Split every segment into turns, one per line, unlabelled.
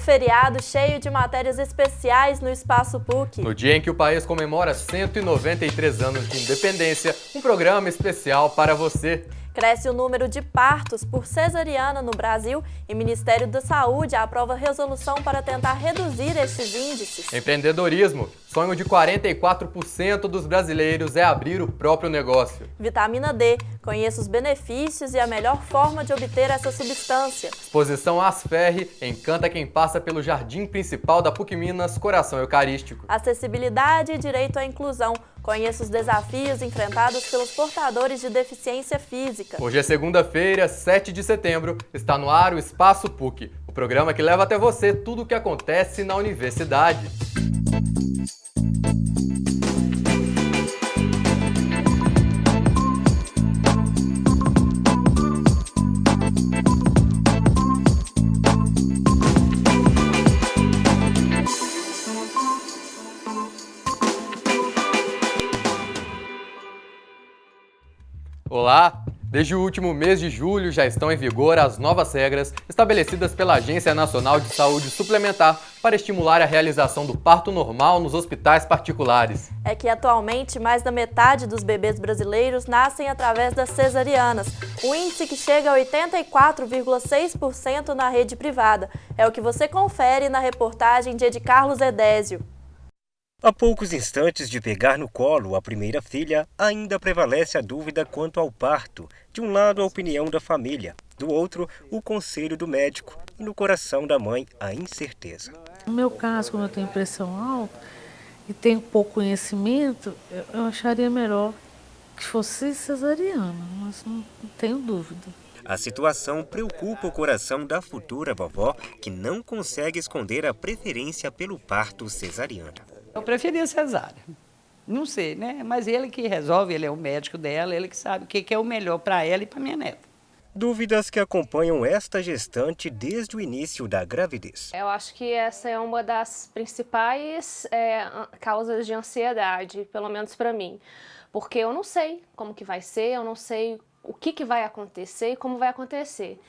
feriado cheio de matérias especiais no Espaço PUC.
No dia em que o país comemora 193 anos de independência, um programa especial para você.
Cresce o número de partos por cesariana no Brasil e o Ministério da Saúde aprova resolução para tentar reduzir estes índices.
Empreendedorismo. Sonho de 44% dos brasileiros é abrir o próprio negócio.
Vitamina D. Conheça os benefícios e a melhor forma de obter essa substância.
Exposição Asferre encanta quem passa pelo jardim principal da PUC Minas, Coração Eucarístico.
Acessibilidade e direito à inclusão. Conheça os desafios enfrentados pelos portadores de deficiência física.
Hoje é segunda-feira, 7 de setembro, está no ar o Espaço PUC, o programa que leva até você tudo o que acontece na universidade. Olá! Desde o último mês de julho já estão em vigor as novas regras estabelecidas pela Agência Nacional de Saúde Suplementar para estimular a realização do parto normal nos hospitais particulares.
É que atualmente mais da metade dos bebês brasileiros nascem através das cesarianas, um índice que chega a 84,6% na rede privada. É o que você confere na reportagem de Carlos Edésio.
Há poucos instantes de pegar no colo a primeira filha, ainda prevalece a dúvida quanto ao parto. De um lado, a opinião da família, do outro, o conselho do médico e no coração da mãe, a incerteza.
No meu caso, como eu tenho pressão alta e tenho pouco conhecimento, eu acharia melhor que fosse cesariana, mas não tenho dúvida.
A situação preocupa o coração da futura vovó, que não consegue esconder a preferência pelo parto cesariano.
Eu preferia cesárea. Não sei, né? Mas ele que resolve, ele é o médico dela, ele que sabe o que é o melhor para ela e para minha neta.
Dúvidas que acompanham esta gestante desde o início da gravidez.
Eu acho que essa é uma das principais causas de ansiedade, pelo menos para mim. Porque eu não sei como que vai ser, eu não sei o que vai acontecer e como vai acontecer.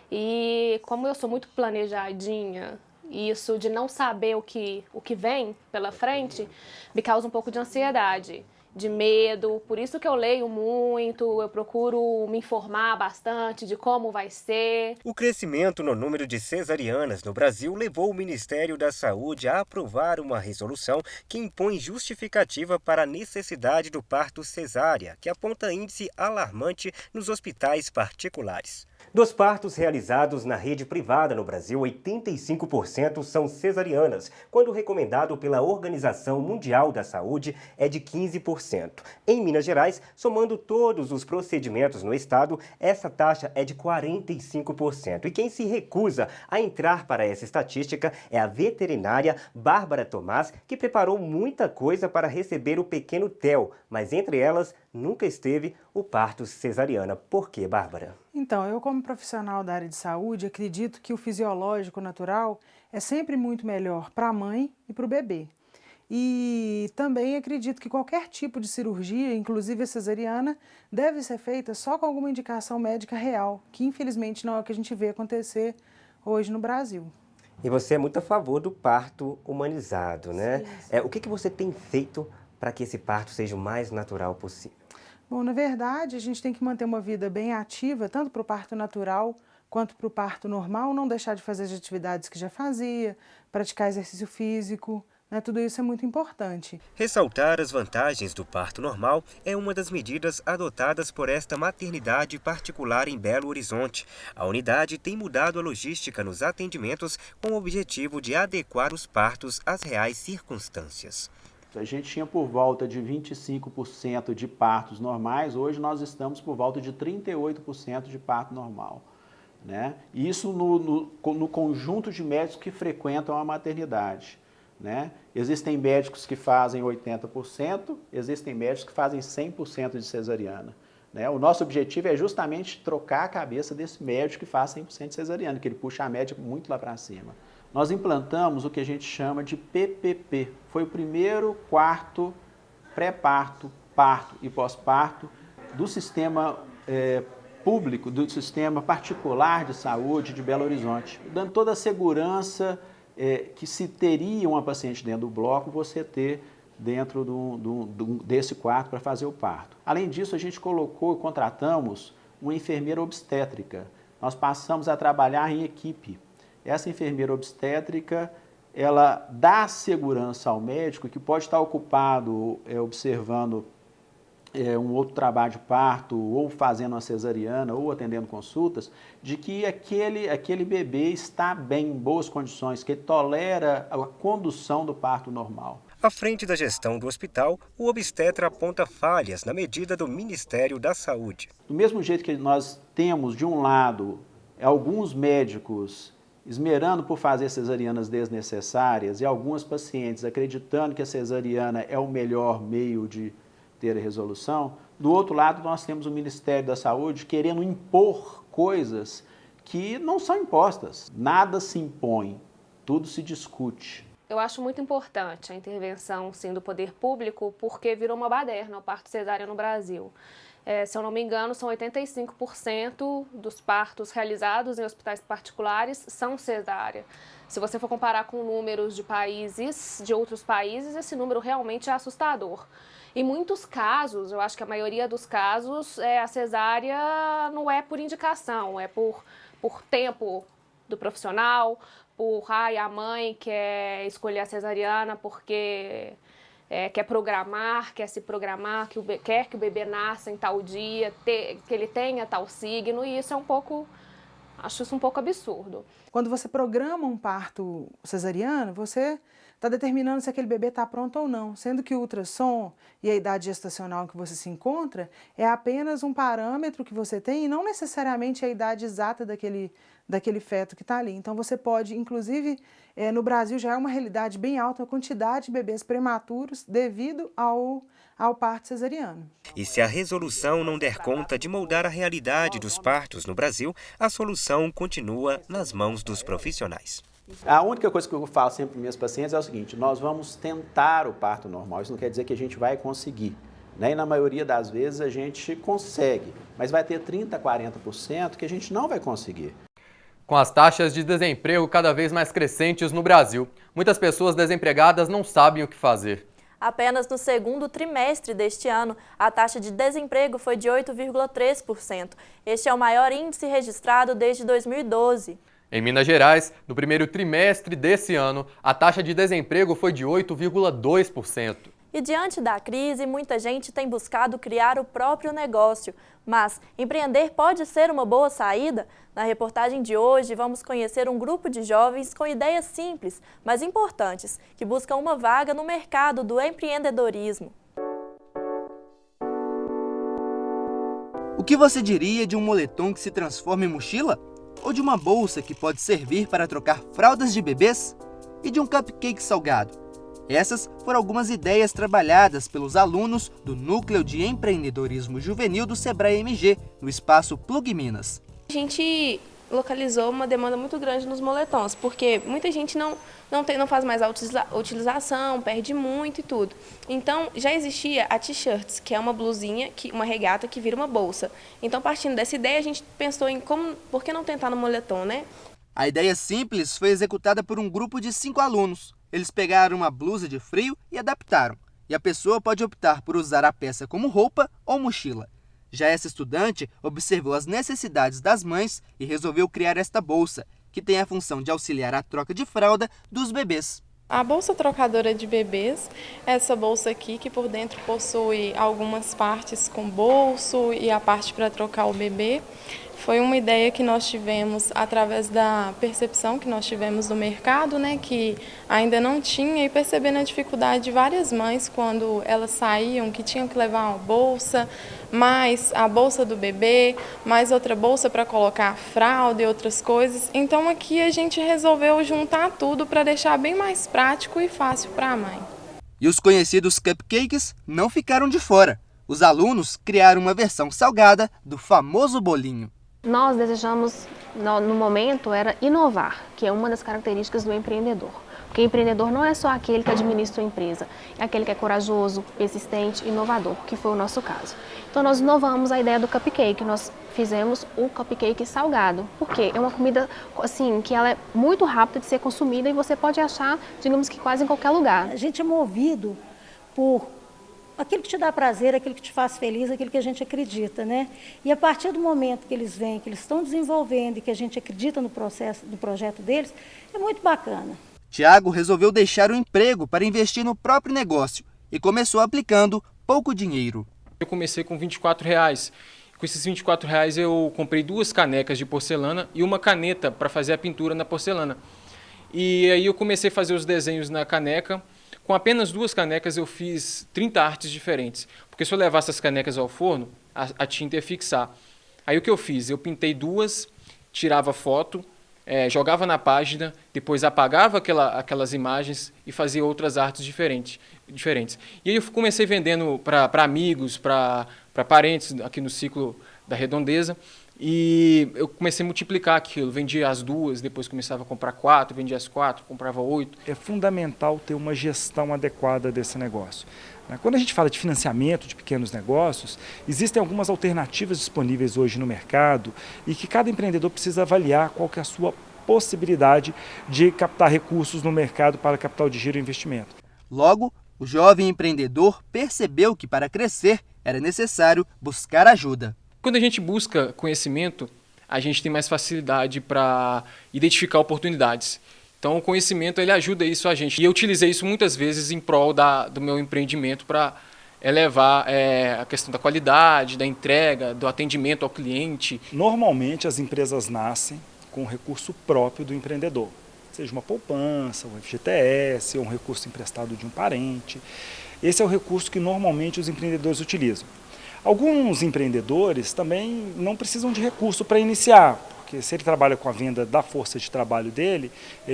E como eu sou muito planejadinha, isso de não saber o que vem pela frente me causa um pouco de ansiedade, de medo. Por isso que eu leio muito, eu procuro me informar bastante de como vai ser.
O crescimento no número de cesarianas no Brasil levou o Ministério da Saúde a aprovar uma resolução que impõe justificativa para a necessidade do parto cesárea, que aponta índice alarmante nos hospitais particulares. Dos partos realizados na rede privada no Brasil, 85% são cesarianas, quando recomendado pela Organização Mundial da Saúde é de 15%. Em Minas Gerais, somando todos os procedimentos no estado, essa taxa é de 45%. E quem se recusa a entrar para essa estatística é a veterinária Bárbara Tomás, que preparou muita coisa para receber o pequeno Theo, mas entre elas nunca esteve o parto cesariana. Por quê, Bárbara?
Então, eu como profissional da área de saúde, acredito que o fisiológico natural é sempre muito melhor para a mãe e para o bebê. E também acredito que qualquer tipo de cirurgia, inclusive a cesariana, deve ser feita só com alguma indicação médica real, que infelizmente não é o que a gente vê acontecer hoje no Brasil.
E você é muito a favor do parto humanizado, né?
Sim.
O que você tem feito para que esse parto seja o mais natural possível?
Bom, na verdade, a gente tem que manter uma vida bem ativa, tanto para o parto natural quanto para o parto normal, não deixar de fazer as atividades que já fazia, praticar exercício físico, né? Tudo isso é muito importante.
Ressaltar as vantagens do parto normal é uma das medidas adotadas por esta maternidade particular em Belo Horizonte. A unidade tem mudado a logística nos atendimentos com o objetivo de adequar os partos às reais circunstâncias.
A gente tinha por volta de 25% de partos normais, hoje nós estamos por volta de 38% de parto normal, né? Isso no conjunto de médicos que frequentam a maternidade, né? Existem médicos que fazem 80%, existem médicos que fazem 100% de cesariana, né? O nosso objetivo é justamente trocar a cabeça desse médico que faz 100% de cesariana, que ele puxa a média muito lá para cima. Nós implantamos o que a gente chama de PPP. Foi o primeiro quarto pré-parto, parto e pós-parto do sistema público, do sistema particular de saúde de Belo Horizonte, dando toda a segurança que se teria uma paciente dentro do bloco, você ter dentro desse quarto para fazer o parto. Além disso, a gente contratamos uma enfermeira obstétrica. Nós passamos a trabalhar em equipe. Essa enfermeira obstétrica, ela dá segurança ao médico que pode estar ocupado observando um outro trabalho de parto, ou fazendo uma cesariana, ou atendendo consultas, de que aquele bebê está bem, em boas condições, que ele tolera a condução do parto normal.
À frente da gestão do hospital, o obstetra aponta falhas na medida do Ministério da Saúde.
Do mesmo jeito que nós temos, de um lado, alguns médicos esmerando por fazer cesarianas desnecessárias e algumas pacientes acreditando que a cesariana é o melhor meio de ter a resolução, do outro lado nós temos o Ministério da Saúde querendo impor coisas que não são impostas. Nada se impõe, tudo se discute.
Eu acho muito importante a intervenção, sim, do poder público, porque virou uma baderna o parto cesáreo no Brasil. Se eu não me engano, são 85% dos partos realizados em hospitais particulares são cesárea. Se você for comparar com números de outros países, esse número realmente é assustador. Em muitos casos, eu acho que a maioria dos casos, a cesárea não é por indicação, é por tempo do profissional, a mãe quer escolher a cesariana porque quer se programar, quer que o bebê nasça em tal dia, que ele tenha tal signo, e isso acho isso um pouco absurdo.
Quando você programa um parto cesariano, você está determinando se aquele bebê está pronto ou não, sendo que o ultrassom e a idade gestacional em que você se encontra é apenas um parâmetro que você tem e não necessariamente a idade exata daquele feto que está ali. Então você pode, inclusive, no Brasil já é uma realidade bem alta a quantidade de bebês prematuros devido ao parto cesariano.
E se a resolução não der conta de moldar a realidade dos partos no Brasil, a solução continua nas mãos dos profissionais.
A única coisa que eu falo sempre para minhas pacientes é o seguinte: nós vamos tentar o parto normal, isso não quer dizer que a gente vai conseguir. E na maioria das vezes a gente consegue, mas vai ter 30%, 40% que a gente não vai conseguir.
Com as taxas de desemprego cada vez mais crescentes no Brasil, muitas pessoas desempregadas não sabem o que fazer.
Apenas no segundo trimestre deste ano, a taxa de desemprego foi de 8,3%. Este é o maior índice registrado desde 2012.
Em Minas Gerais, no primeiro trimestre desse ano, a taxa de desemprego foi de 8,2%.
E diante da crise, muita gente tem buscado criar o próprio negócio. Mas empreender pode ser uma boa saída? Na reportagem de hoje, vamos conhecer um grupo de jovens com ideias simples, mas importantes, que buscam uma vaga no mercado do empreendedorismo.
O que você diria de um moletom que se transforma em mochila? Ou de uma bolsa que pode servir para trocar fraldas de bebês? E de um cupcake salgado? Essas foram algumas ideias trabalhadas pelos alunos do Núcleo de Empreendedorismo Juvenil do Sebrae MG, no espaço Plug Minas.
A gente localizou uma demanda muito grande nos moletons, porque muita gente não faz mais a utilização, perde muito e tudo. Então, já existia a T-shirts, que é uma blusinha, uma regata que vira uma bolsa. Então, partindo dessa ideia, a gente pensou em por que não tentar no moletom, né?
A ideia simples foi executada por um grupo de 5 alunos. Eles pegaram uma blusa de frio e adaptaram. E a pessoa pode optar por usar a peça como roupa ou mochila. Já essa estudante observou as necessidades das mães e resolveu criar esta bolsa, que tem a função de auxiliar a troca de fralda dos bebês.
A bolsa trocadora de bebês, essa bolsa aqui que por dentro possui algumas partes com bolso e a parte para trocar o bebê, foi uma ideia que nós tivemos através da percepção que nós tivemos do mercado, né, que ainda não tinha, e percebendo a dificuldade de várias mães quando elas saíam, que tinham que levar uma bolsa, mais a bolsa do bebê, mais outra bolsa para colocar a fralda e outras coisas. Então aqui a gente resolveu juntar tudo para deixar bem mais prático e fácil para a mãe.
E os conhecidos cupcakes não ficaram de fora. Os alunos criaram uma versão salgada do famoso bolinho.
Nós desejamos, no momento, era inovar, que é uma das características do empreendedor. Porque empreendedor não é só aquele que administra uma empresa, é aquele que é corajoso, persistente, inovador, que foi o nosso caso. Então nós inovamos a ideia do cupcake, nós fizemos o cupcake salgado, porque é uma comida assim que ela é muito rápida de ser consumida e você pode achar, digamos que quase em qualquer lugar.
A gente é movido por aquilo que te dá prazer, aquilo que te faz feliz, aquilo que a gente acredita, né? E a partir do momento que eles vêm, que eles estão desenvolvendo e que a gente acredita no processo, no projeto deles, é muito bacana.
Tiago resolveu deixar o emprego para investir no próprio negócio e começou aplicando pouco dinheiro.
Eu comecei com R$24. Com esses R$24 eu comprei 2 canecas de porcelana e uma caneta para fazer a pintura na porcelana. E aí eu comecei a fazer os desenhos na caneca. Com apenas 2 canecas eu fiz 30 artes diferentes, porque se eu levasse as canecas ao forno, a tinta ia fixar. Aí o que eu fiz? Eu pintei 2, tirava foto, jogava na página, depois apagava aquelas imagens e fazia outras artes diferentes. E aí eu comecei vendendo para amigos, para parentes aqui no ciclo da Redondeza. E eu comecei a multiplicar aquilo, vendia as 2, depois começava a comprar 4, vendia as 4, comprava 8.
É fundamental ter uma gestão adequada desse negócio. Quando a gente fala de financiamento de pequenos negócios, existem algumas alternativas disponíveis hoje no mercado e que cada empreendedor precisa avaliar qual que é a sua possibilidade de captar recursos no mercado para capital de giro e investimento.
Logo, o jovem empreendedor percebeu que para crescer era necessário buscar ajuda.
Quando a gente busca conhecimento, a gente tem mais facilidade para identificar oportunidades. Então, o conhecimento ele ajuda isso a gente. E eu utilizei isso muitas vezes em prol do meu empreendimento para elevar a questão da qualidade, da entrega, do atendimento ao cliente.
Normalmente, as empresas nascem com o recurso próprio do empreendedor, seja uma poupança, um FGTS, ou um recurso emprestado de um parente. Esse é o recurso que normalmente os empreendedores utilizam. Alguns empreendedores também não precisam de recurso para iniciar, porque se ele trabalha com a venda da força de trabalho dele,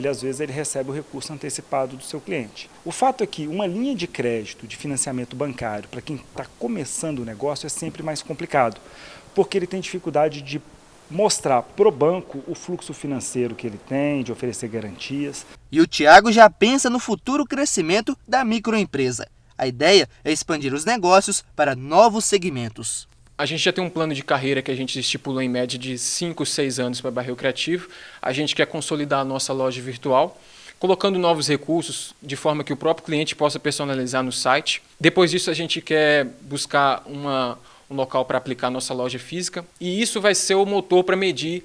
às vezes ele recebe o recurso antecipado do seu cliente. O fato é que uma linha de crédito de financiamento bancário para quem está começando o negócio é sempre mais complicado, porque ele tem dificuldade de mostrar para o banco o fluxo financeiro que ele tem, de oferecer garantias.
E o Tiago já pensa no futuro crescimento da microempresa. A ideia é expandir os negócios para novos segmentos.
A gente já tem um plano de carreira que a gente estipulou em média de 5, 6 anos para Barril Criativo. A gente quer consolidar a nossa loja virtual, colocando novos recursos de forma que o próprio cliente possa personalizar no site. Depois disso, a gente quer buscar um local para aplicar a nossa loja física. E isso vai ser o motor para medir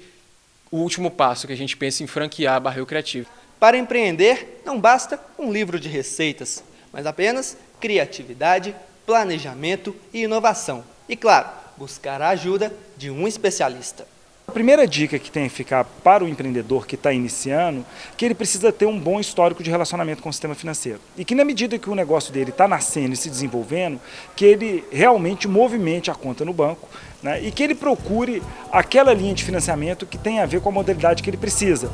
o último passo, que a gente pensa em franquear a Barril Criativo.
Para empreender, não basta um livro de receitas, mas apenas criatividade, planejamento e inovação. E, claro, buscar a ajuda de um especialista.
A primeira dica que tem que ficar para o empreendedor que está iniciando, que ele precisa ter um bom histórico de relacionamento com o sistema financeiro. E que na medida que o negócio dele está nascendo e se desenvolvendo, que ele realmente movimente a conta no banco, né, e que ele procure aquela linha de financiamento que tem a ver com a modalidade que ele precisa.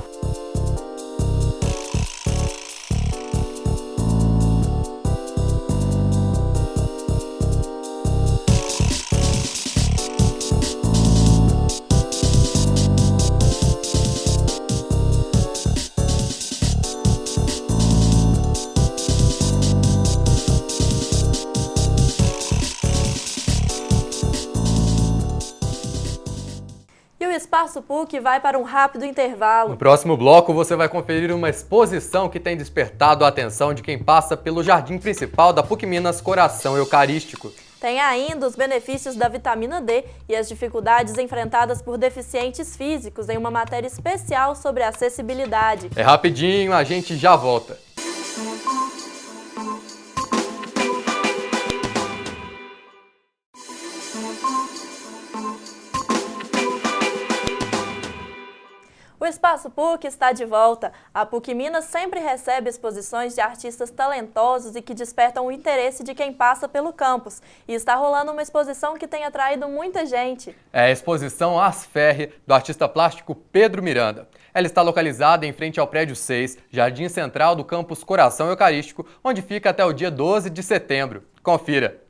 O Espaço PUC vai para um rápido intervalo.
No próximo bloco, você vai conferir uma exposição que tem despertado a atenção de quem passa pelo jardim principal da PUC Minas Coração Eucarístico.
Tem ainda os benefícios da vitamina D e as dificuldades enfrentadas por deficientes físicos em uma matéria especial sobre acessibilidade.
É rapidinho, a gente já volta.
O Espaço PUC está de volta. A PUC Minas sempre recebe exposições de artistas talentosos e que despertam o interesse de quem passa pelo campus. E está rolando uma exposição que tem atraído muita gente.
É a exposição Ars Ferri, do artista plástico Pedro Miranda. Ela está localizada em frente ao prédio 6, Jardim Central do campus Coração Eucarístico, onde fica até o dia 12 de setembro. Confira!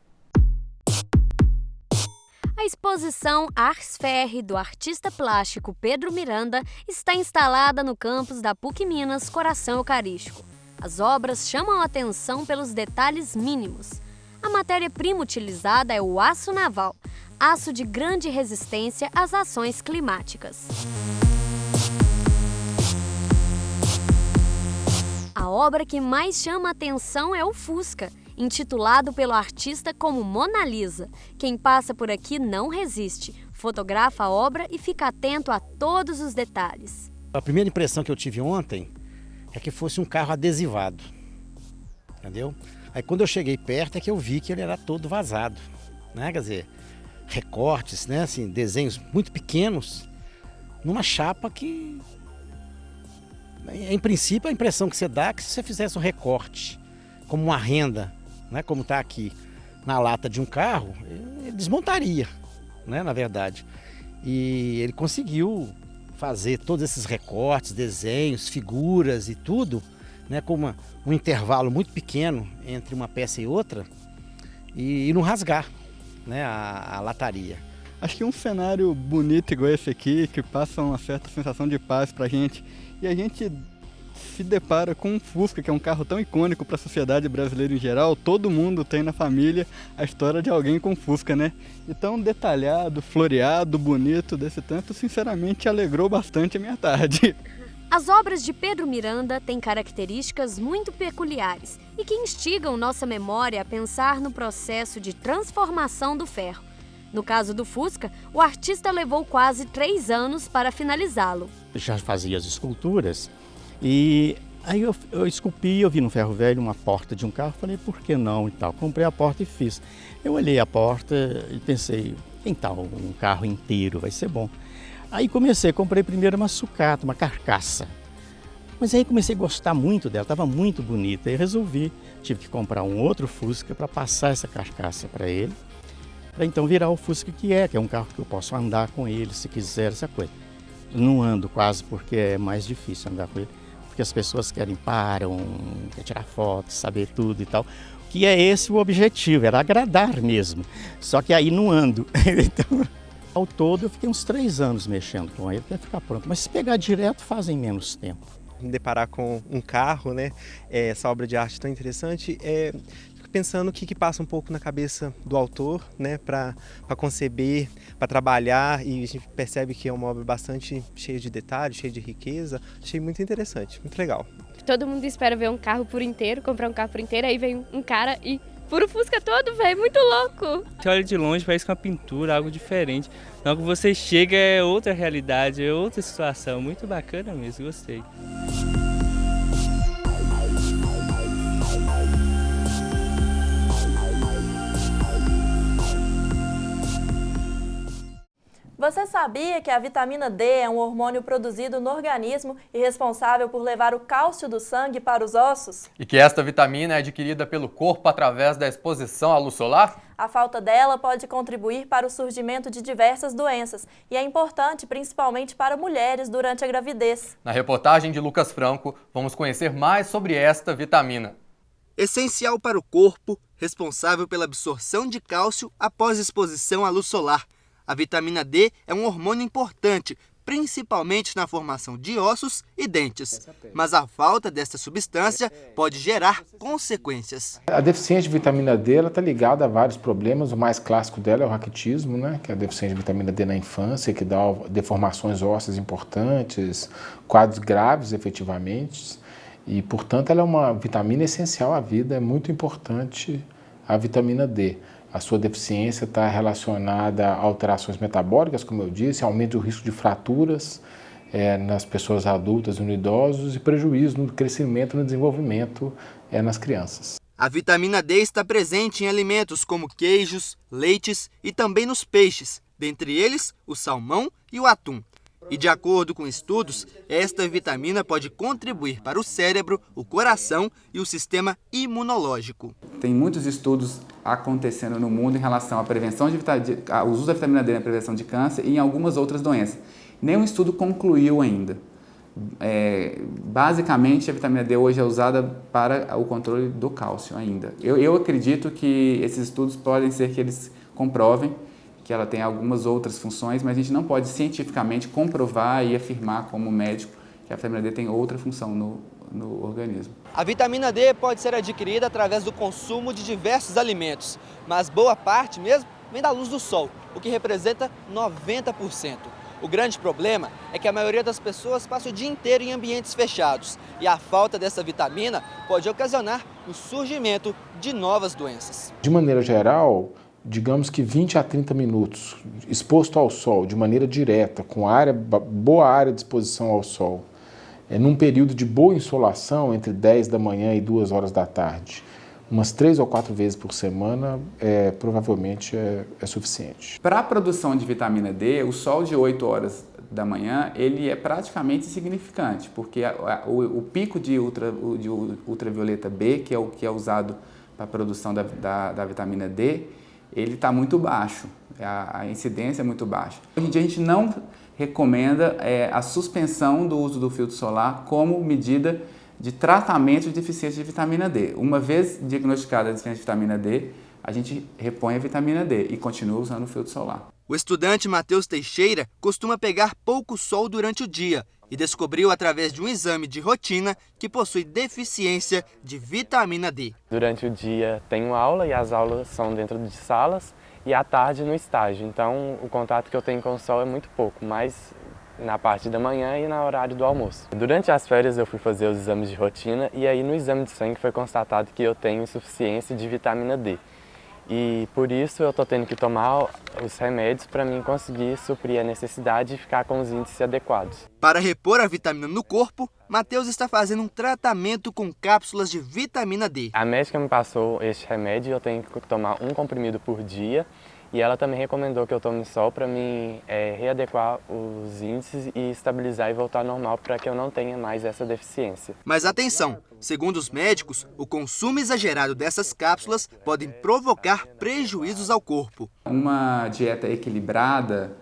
A exposição Ars Ferri, do artista plástico Pedro Miranda, está instalada no campus da PUC Minas Coração Eucarístico. As obras chamam a atenção pelos detalhes mínimos. A matéria-prima utilizada é o aço naval, aço de grande resistência às ações climáticas. A obra que mais chama a atenção é o Fusca, intitulado pelo artista como Mona Lisa. Quem passa por aqui não resiste, fotografa a obra e fica atento a todos os detalhes.
A primeira impressão que eu tive ontem é que fosse um carro adesivado, entendeu? Aí quando eu cheguei perto é que eu vi que ele era todo vazado, né? Quer dizer, recortes, né? Assim, desenhos muito pequenos numa chapa que, em princípio, a impressão que você dá é que se você fizesse um recorte como uma renda, né? Como está aqui na lata de um carro, ele desmontaria, né? Na verdade. E ele conseguiu fazer todos esses recortes, desenhos, figuras e tudo, né, com um intervalo muito pequeno entre uma peça e outra e não rasgar, né, a lataria.
Acho que um cenário bonito igual esse aqui, que passa uma certa sensação de paz pra gente, e a gente se depara com um Fusca, que é um carro tão icônico para a sociedade brasileira em geral. Todo mundo tem na família a história de alguém com Fusca, né? E tão detalhado, floreado, bonito desse tanto, sinceramente alegrou bastante a minha tarde.
As obras de Pedro Miranda têm características muito peculiares e que instigam nossa memória a pensar no processo de transformação do ferro. No caso do Fusca, o artista levou quase 3 anos para finalizá-lo.
Já fazia as esculturas e aí eu esculpi, eu vi no ferro velho uma porta de um carro, falei, por que não e tal. Comprei a porta e fiz. Eu olhei a porta e pensei, então, um carro inteiro vai ser bom. Aí comprei primeiro uma sucata, uma carcaça. Mas aí comecei a gostar muito dela, estava muito bonita. Aí resolvi, tive que comprar um outro Fusca para passar essa carcaça para ele. Para então virar o Fusca que é um carro que eu posso andar com ele se quiser, essa coisa. Não ando quase porque é mais difícil andar com ele. Porque as pessoas querem tirar fotos, saber tudo e tal. Que é esse o objetivo, era agradar mesmo. Só que aí não ando. Então, ao todo, eu fiquei uns 3 anos mexendo com ele até ficar pronto. Mas se pegar direto, fazem menos tempo.
Me deparar com um carro, né? Essa obra de arte tão interessante, fico pensando o que passa um pouco na cabeça do autor, né? Para conceber, para trabalhar, e a gente percebe que é uma obra bastante cheia de detalhes, cheia de riqueza. Achei muito interessante, muito legal.
Todo mundo espera ver um carro por inteiro, comprar um carro por inteiro, aí vem um cara e fura o Fusca todo, velho, muito louco.
Você olha de longe, parece uma pintura, algo diferente. Na hora que você chega é outra realidade, é outra situação. Muito bacana mesmo, gostei.
Você sabia que a vitamina D é um hormônio produzido no organismo e responsável por levar o cálcio do sangue para os ossos?
E que esta vitamina é adquirida pelo corpo através da exposição à luz solar?
A falta dela pode contribuir para o surgimento de diversas doenças e é importante principalmente para mulheres durante a gravidez.
Na reportagem de Lucas Franco, vamos conhecer mais sobre esta vitamina.
Essencial para o corpo, responsável pela absorção de cálcio após exposição à luz solar. A vitamina D é um hormônio importante, principalmente na formação de ossos e dentes. Mas a falta desta substância pode gerar consequências.
A deficiência de vitamina D está ligada a vários problemas. O mais clássico dela é o raquitismo, né? Que é a deficiência de vitamina D na infância, que dá deformações ósseas importantes, quadros graves efetivamente. E, portanto, ela é uma vitamina essencial à vida, é muito importante a vitamina D. A sua deficiência está relacionada a alterações metabólicas, como eu disse, aumento do risco de fraturas nas pessoas adultas e nos idosos e prejuízo no crescimento e no desenvolvimento nas crianças.
A vitamina D está presente em alimentos como queijos, leites e também nos peixes, dentre eles o salmão e o atum. E de acordo com estudos, esta vitamina pode contribuir para o cérebro, o coração e o sistema imunológico.
Tem muitos estudos acontecendo no mundo em relação à prevenção ao uso da vitamina D na prevenção de câncer e em algumas outras doenças. Nenhum estudo concluiu ainda. Basicamente, a vitamina D hoje é usada para o controle do cálcio ainda. Eu acredito que esses estudos podem ser que eles comprovem que ela tem algumas outras funções, mas a gente não pode cientificamente comprovar e afirmar como médico que a vitamina D tem outra função no organismo.
A vitamina D pode ser adquirida através do consumo de diversos alimentos, mas boa parte mesmo vem da luz do sol, o que representa 90%. O grande problema é que a maioria das pessoas passa o dia inteiro em ambientes fechados e a falta dessa vitamina pode ocasionar o surgimento de novas doenças.
De maneira geral, digamos que 20 a 30 minutos exposto ao sol de maneira direta, com boa área de exposição ao sol, num período de boa insolação entre 10 da manhã e 2 horas da tarde, umas 3 ou 4 vezes por semana, provavelmente é suficiente.
Para a produção de vitamina D, o sol de 8 horas da manhã ele é praticamente insignificante, porque o pico de ultravioleta B, que é usado para a produção da vitamina D, ele está muito baixo, a incidência é muito baixa. Hoje em dia a gente não recomenda a suspensão do uso do filtro solar como medida de tratamento de deficiência de vitamina D. Uma vez diagnosticada a deficiência de vitamina D, a gente repõe a vitamina D e continua usando o filtro solar.
O estudante Matheus Teixeira costuma pegar pouco sol durante o dia e descobriu através de um exame de rotina que possui deficiência de vitamina D.
Durante o dia tenho aula e as aulas são dentro de salas e à tarde no estágio, então o contato que eu tenho com o sol é muito pouco, mas na parte da manhã e no horário do almoço. Durante as férias eu fui fazer os exames de rotina e aí no exame de sangue foi constatado que eu tenho insuficiência de vitamina D. E por isso eu estou tendo que tomar os remédios para mim conseguir suprir a necessidade e ficar com os índices adequados.
Para repor a vitamina no corpo, Matheus está fazendo um tratamento com cápsulas de vitamina D.
A médica me passou este remédio e eu tenho que tomar um comprimido por dia. E ela também recomendou que eu tome sol para mim readequar os índices e estabilizar e voltar ao normal para que eu não tenha mais essa deficiência.
Mas atenção, segundo os médicos, o consumo exagerado dessas cápsulas podem provocar prejuízos ao corpo.
Uma dieta equilibrada,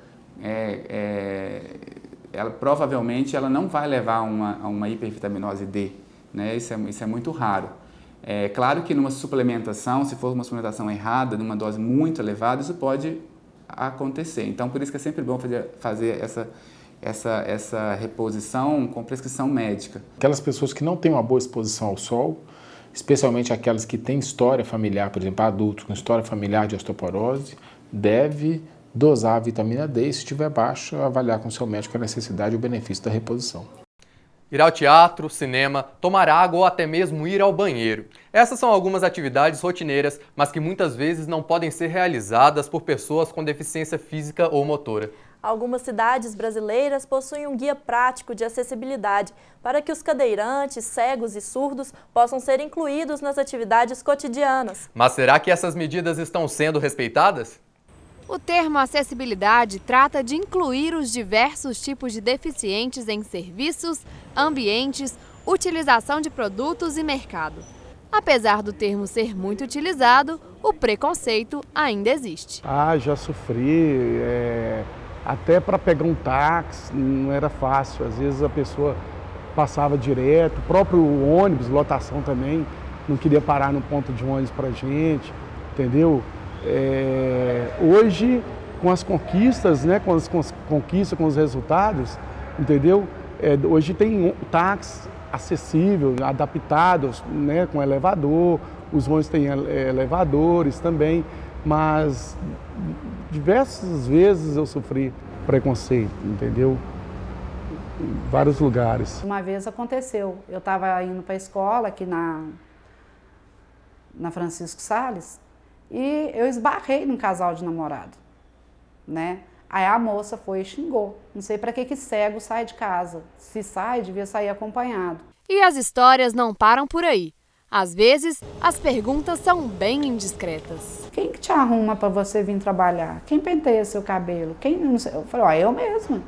ela provavelmente não vai levar a uma hipervitaminose D, né? Isso é muito raro. É claro que numa suplementação, se for uma suplementação errada, numa dose muito elevada, isso pode acontecer. Então, por isso que é sempre bom fazer essa reposição com prescrição médica.
Aquelas pessoas que não têm uma boa exposição ao sol, especialmente aquelas que têm história familiar, por exemplo, adultos com história familiar de osteoporose, deve dosar a vitamina D e, se estiver baixa, avaliar com seu médico a necessidade e o benefício da reposição.
Ir ao teatro, cinema, tomar água ou até mesmo ir ao banheiro. Essas são algumas atividades rotineiras, mas que muitas vezes não podem ser realizadas por pessoas com deficiência física ou motora.
Algumas cidades brasileiras possuem um guia prático de acessibilidade para que os cadeirantes, cegos e surdos possam ser incluídos nas atividades cotidianas.
Mas será que essas medidas estão sendo respeitadas?
O termo acessibilidade trata de incluir os diversos tipos de deficientes em serviços, ambientes, utilização de produtos e mercado. Apesar do termo ser muito utilizado, o preconceito ainda existe.
Já sofri, até para pegar um táxi não era fácil, às vezes a pessoa passava direto, o próprio ônibus, lotação também, não queria parar no ponto de ônibus para gente, entendeu? Hoje, com as conquistas, né, com as conquistas, com os resultados, entendeu? Hoje tem táxi acessível, adaptados, né, com elevador, os ônibus têm elevadores também, mas diversas vezes eu sofri preconceito, entendeu? Em vários lugares.
Uma vez aconteceu, eu estava indo para a escola aqui na Francisco Salles, e eu esbarrei num casal de namorado, né? Aí a moça foi e xingou. Não sei para que cego sai de casa. Se sai, devia sair acompanhado.
E as histórias não param por aí. Às vezes, as perguntas são bem indiscretas.
Quem que te arruma para você vir trabalhar? Quem penteia seu cabelo? Quem não sei? Eu falei, eu mesma.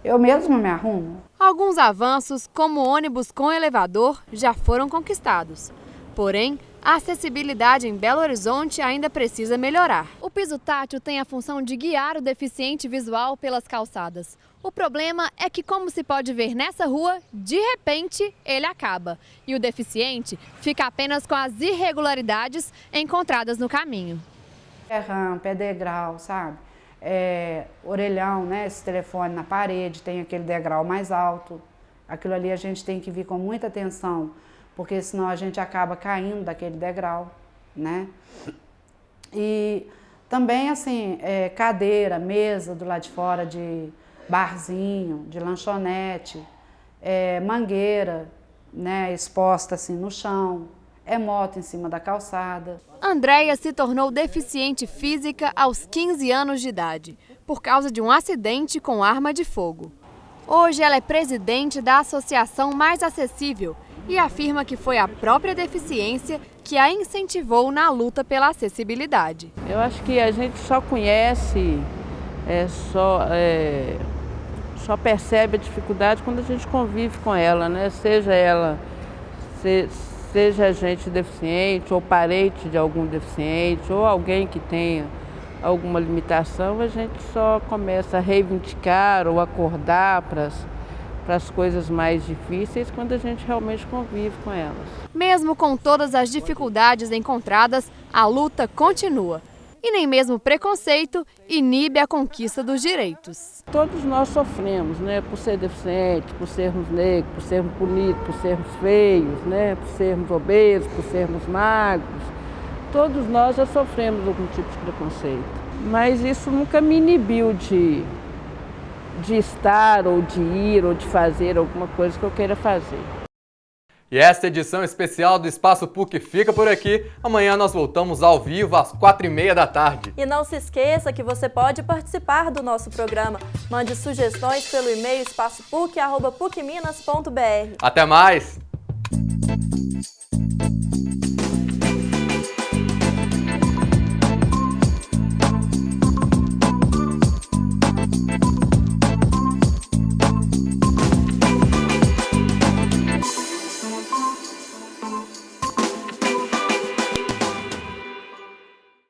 Eu mesma me arrumo.
Alguns avanços, como ônibus com elevador, já foram conquistados. Porém, a acessibilidade em Belo Horizonte ainda precisa melhorar. O piso tátil tem a função de guiar o deficiente visual pelas calçadas. O problema é que, como se pode ver nessa rua, de repente ele acaba. E o deficiente fica apenas com as irregularidades encontradas no caminho.
É rampa, é degrau, sabe? Orelhão, né? Esse telefone na parede, tem aquele degrau mais alto. Aquilo ali a gente tem que vir com muita atenção, porque senão a gente acaba caindo daquele degrau, né? E também, assim, cadeira, mesa do lado de fora de barzinho, de lanchonete, mangueira, né, exposta assim no chão, moto em cima da calçada.
Andréia se tornou deficiente física aos 15 anos de idade, por causa de um acidente com arma de fogo. Hoje ela é presidente da Associação Mais Acessível e afirma que foi a própria deficiência que a incentivou na luta pela acessibilidade.
Eu acho que a gente só conhece, só percebe a dificuldade quando a gente convive com ela, né? Seja gente deficiente, ou parente de algum deficiente, ou alguém que tenha alguma limitação, a gente só começa a reivindicar ou acordar para as coisas mais difíceis quando a gente realmente convive com elas.
Mesmo com todas as dificuldades encontradas, a luta continua. E nem mesmo preconceito inibe a conquista dos direitos.
Todos nós sofremos, né, por ser deficiente, por sermos negros, por sermos bonitos, por sermos feios, né, por sermos obesos, por sermos magros. Todos nós já sofremos algum tipo de preconceito. Mas isso nunca me inibiu de estar, ou de ir, ou de fazer alguma coisa que eu queira fazer.
E esta edição especial do Espaço PUC fica por aqui. Amanhã nós voltamos ao vivo às 4h30 da tarde.
E não se esqueça que você pode participar do nosso programa. Mande sugestões pelo e-mail espaçopuc@pucminas.br.
Até mais!